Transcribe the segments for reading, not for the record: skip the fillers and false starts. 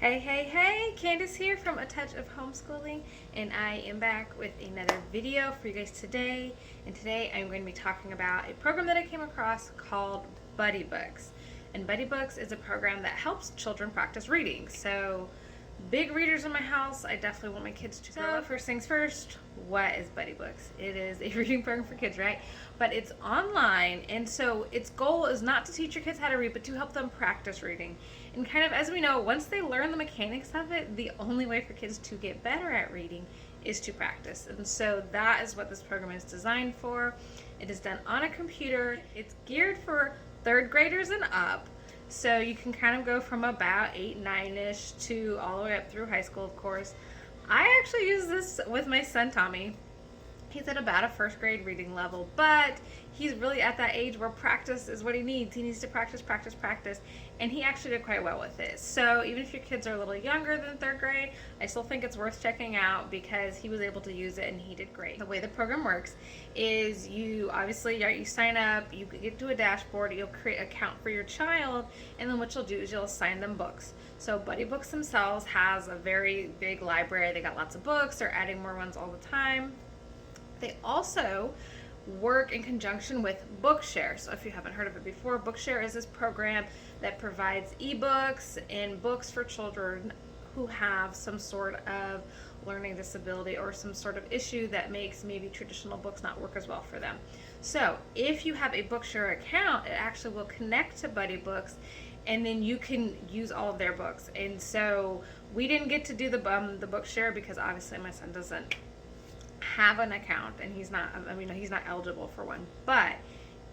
Hey, Candace here from A Touch of Homeschooling, and I am back with another video for you guys today. And today I'm going to be talking about a program that I came across called BuddyBooks. And BuddyBooks is a program that helps children practice reading. So, big readers in my house, I definitely want my kids to grow up. First things first, what is BuddyBooks? It is a reading program for kids, right? But it's online, and so its goal is not to teach your kids how to read, but to help them practice reading. And kind of, as we know, once they learn the mechanics of it, the only way for kids to get better at reading is to practice. And so that is what this program is designed for. It is done on a computer. It's geared for third graders and up. So you can kind of go from about 8, 9-ish to all the way up through high school, of course. I actually use this with my son, Tommy. He's at about a first grade reading level, but he's really at that age where practice is what he needs. He needs to practice, and he actually did quite well with it. So even if your kids are a little younger than third grade, I still think it's worth checking out because he was able to use it and he did great. The way the program works is you sign up, you get to a dashboard, you'll create an account for your child, and then what you'll do is you'll assign them books. So BuddyBooks themselves has a very big library. They got lots of books. They're adding more ones all the time. They also work in conjunction with Bookshare. So if you haven't heard of it before, Bookshare is this program that provides ebooks and books for children who have some sort of learning disability or some sort of issue that makes maybe traditional books not work as well for them. So if you have a Bookshare account, it actually will connect to BuddyBooks, and then you can use all of their books. And so we didn't get to do the Bookshare because obviously my son doesn't have an account and he's not eligible for one. But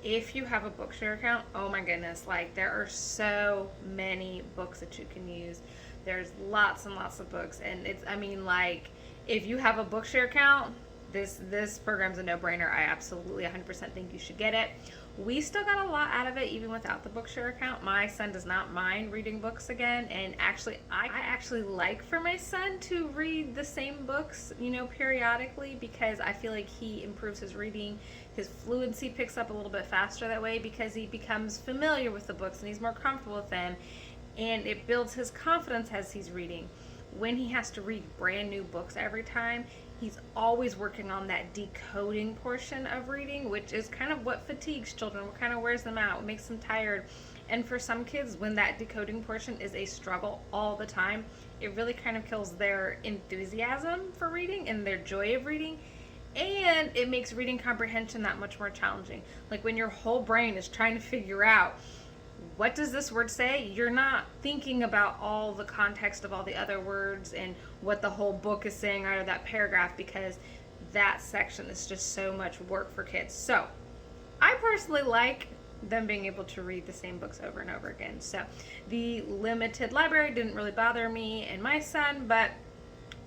if you have a Bookshare account, oh my goodness, like there are so many books that you can use. There's lots and lots of books, and if you have a Bookshare account, this program's a no-brainer. I absolutely 100% think you should get it. We still got a lot out of it even without the Bookshare account. My son does not mind reading books again, and actually I actually like for my son to read the same books, periodically, because I feel like he improves his reading. His fluency picks up a little bit faster that way because he becomes familiar with the books and he's more comfortable with them, and it builds his confidence as he's reading. When he has to read brand new books every time, he's always working on that decoding portion of reading, which is kind of what fatigues children, what kind of wears them out, makes them tired. And for some kids, when that decoding portion is a struggle all the time, it really kind of kills their enthusiasm for reading and their joy of reading. And it makes reading comprehension that much more challenging. Like when your whole brain is trying to figure out, what does this word say? You're not thinking about all the context of all the other words and what the whole book is saying out of that paragraph, because that section is just so much work for kids. So I personally like them being able to read the same books over and over again. So the limited library didn't really bother me and my son, but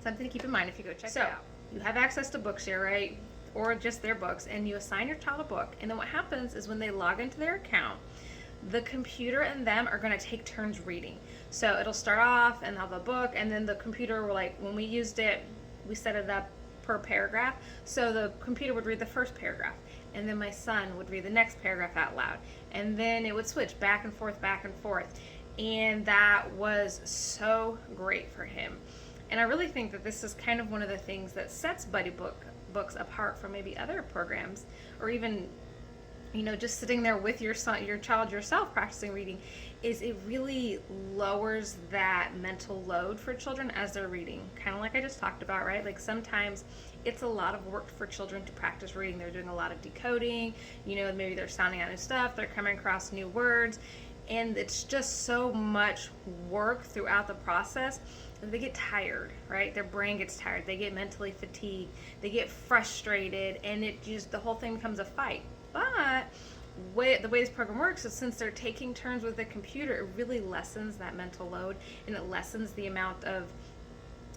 something to keep in mind if you go check it out. You have access to Bookshare, right? Or just their books, and you assign your child a book. And then what happens is when they log into their account, the computer and them are going to take turns reading. So it'll start off and have a book, and then the computer will, when we used it, we set it up per paragraph. So the computer would read the first paragraph, and then my son would read the next paragraph out loud. And then it would switch back and forth. And that was so great for him. And I really think that this is kind of one of the things that sets BuddyBooks apart from maybe other programs, or even just sitting there with your child yourself practicing reading, is it really lowers that mental load for children as they're reading. Kind of like I just talked about, right? Like sometimes it's a lot of work for children to practice reading. They're doing a lot of decoding, maybe they're sounding out new stuff, they're coming across new words, and it's just so much work throughout the process. They get tired, right? Their brain gets tired. They get mentally fatigued. They get frustrated, and the whole thing becomes a fight. But the way this program works is, since they're taking turns with the computer, it really lessens that mental load, and it lessens the amount of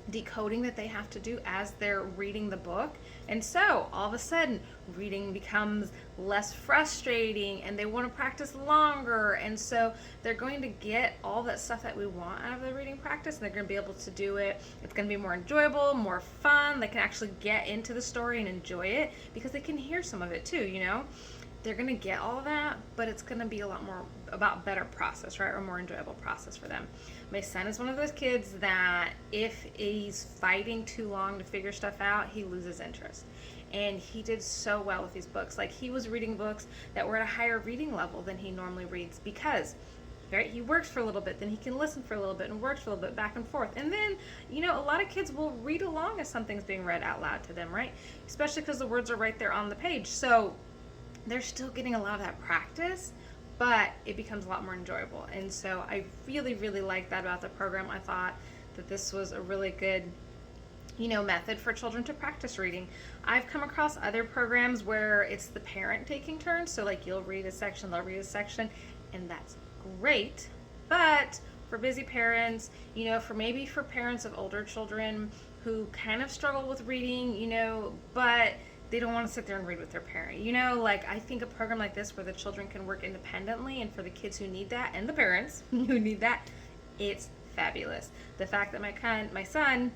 decoding that they have to do as they're reading the book. And so all of a sudden reading becomes less frustrating, and they want to practice longer, and so they're going to get all that stuff that we want out of the reading practice, and they're going to be able to do it. It's going to be more enjoyable, more fun. They can actually get into the story and enjoy it because they can hear some of it too, they're going to get all of that, but it's going to be a lot more about better process, right? Or more enjoyable process for them. My son is one of those kids that if he's fighting too long to figure stuff out, he loses interest. And he did so well with these books. Like, he was reading books that were at a higher reading level than he normally reads because, right, he works for a little bit, then he can listen for a little bit and works for a little bit, back and forth. And then, a lot of kids will read along as something's being read out loud to them, right? Especially because the words are right there on the page. So they're still getting a lot of that practice, but it becomes a lot more enjoyable. And so I really, really like that about the program. I thought that this was a really good method for children to practice reading. I've come across other programs where it's the parent taking turns. So like, you'll read a section, they'll read a section, and that's great. But for busy parents, for parents of older children who kind of struggle with reading, but they don't want to sit there and read with their parent. I think a program like this where the children can work independently, and for the kids who need that and the parents who need that, it's fabulous. The fact that my son,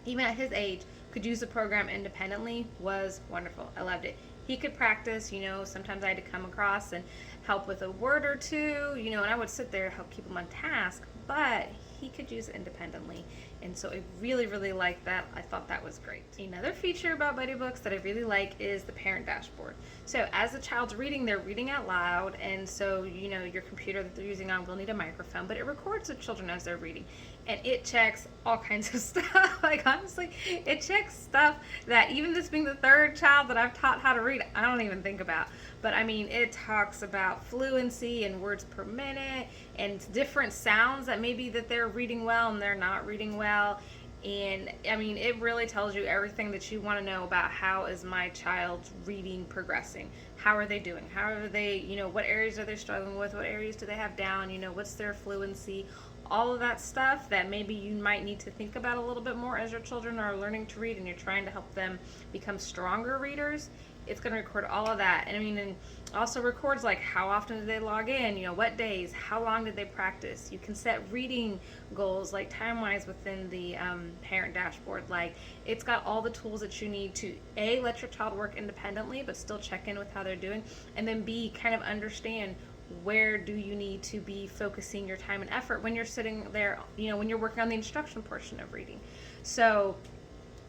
even at his age, could use the program independently was wonderful. I loved it. He could practice, sometimes I had to come across and help with a word or two, and I would sit there to help keep him on task, but he could use it independently. And so I really, really like that. I thought that was great. Another feature about BuddyBooks that I really like is the parent dashboard. So as the child's reading, they're reading out loud, and so your computer that they're using on will need a microphone, but it records the children as they're reading, and it checks all kinds of stuff. Like, honestly, it checks stuff that even this being the third child that I've taught how to read, I don't even think about. But it talks about fluency and words per minute and different sounds that maybe that they're reading well and they're not reading well. And it really tells you everything that you want to know about how is my child's reading progressing. How are they doing? How are they, what areas are they struggling with? What areas do they have down? What's their fluency? All of that stuff that maybe you might need to think about a little bit more as your children are learning to read and you're trying to help them become stronger readers. It's going to record all of that. And and also records like how often did they log in, what days, how long did they practice. You can set reading goals like time-wise within the parent dashboard. Like, it's got all the tools that you need to A, let your child work independently but still check in with how they're doing, and then B, kind of understand where do you need to be focusing your time and effort when you're sitting there, when you're working on the instruction portion of reading. So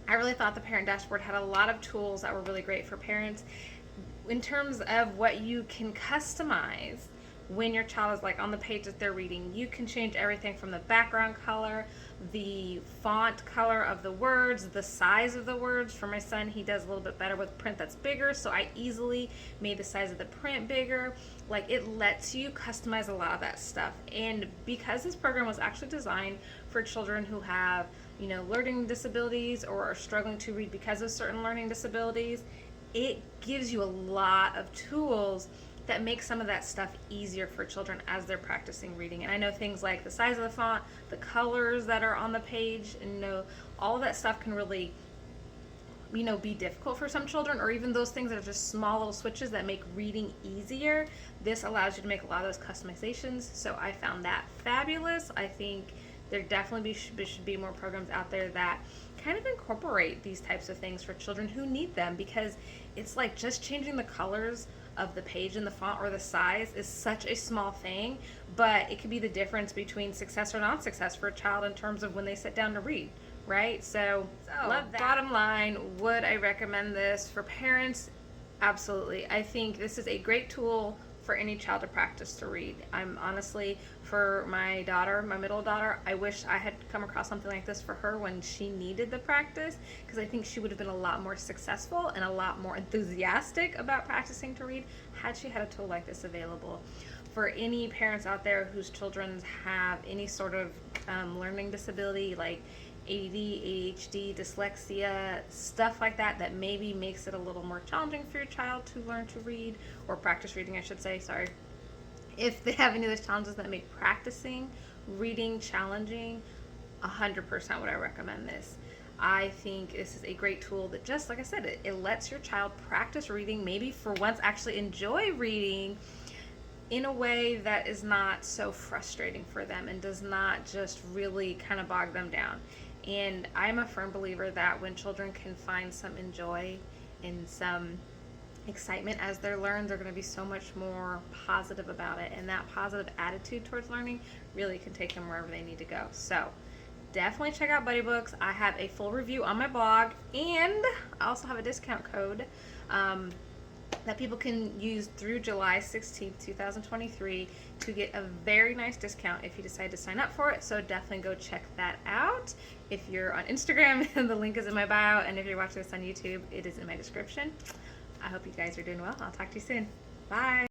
I really thought the parent dashboard had a lot of tools that were really great for parents in terms of what you can customize when your child is like on the page that they're reading. You can change everything from the background color, the font color of the words, the size of the words. For my son, he does a little bit better with print that's bigger, so I easily made the size of the print bigger. Like, it lets you customize a lot of that stuff. And because this program was actually designed for children who have learning disabilities or are struggling to read because of certain learning disabilities, it gives you a lot of tools that make some of that stuff easier for children as they're practicing reading. And I know things like the size of the font, the colors that are on the page, and all of that stuff can really be difficult for some children, or even those things that are just small little switches that make reading easier. This allows you to make a lot of those customizations, so I found that fabulous. I think there definitely should be more programs out there that kind of incorporate these types of things for children who need them, because it's like just changing the colors of the page and the font or the size is such a small thing, but it could be the difference between success or non-success for a child in terms of when they sit down to read, right? So love that. Bottom line, would I recommend this for parents? Absolutely. I think this is a great tool for any child to practice to read. I'm honestly, for my daughter, my middle daughter, I wish I had come across something like this for her when she needed the practice, because I think she would have been a lot more successful and a lot more enthusiastic about practicing to read had she had a tool like this available. For any parents out there whose children have any sort of learning disability, like ADD, ADHD, dyslexia, stuff like that, that maybe makes it a little more challenging for your child to learn to read, or practice reading, I should say, sorry. If they have any of those challenges that make practicing reading challenging, 100% would I recommend this. I think this is a great tool that, just like I said, it lets your child practice reading, maybe for once actually enjoy reading in a way that is not so frustrating for them and does not just really kind of bog them down. And I'm a firm believer that when children can find some joy and some excitement as they learn. They're going to be so much more positive about it, and that positive attitude towards learning really can take them wherever they need to go. So definitely check out BuddyBooks. I have a full review on my blog, and I also have a discount code that people can use through July 16th, 2023 to get a very nice discount if you decide to sign up for it. So definitely go check that out. If you're on Instagram, the link is in my bio, and if you're watching this on YouTube, it is in my description. I hope you guys are doing well. I'll talk to you soon. Bye.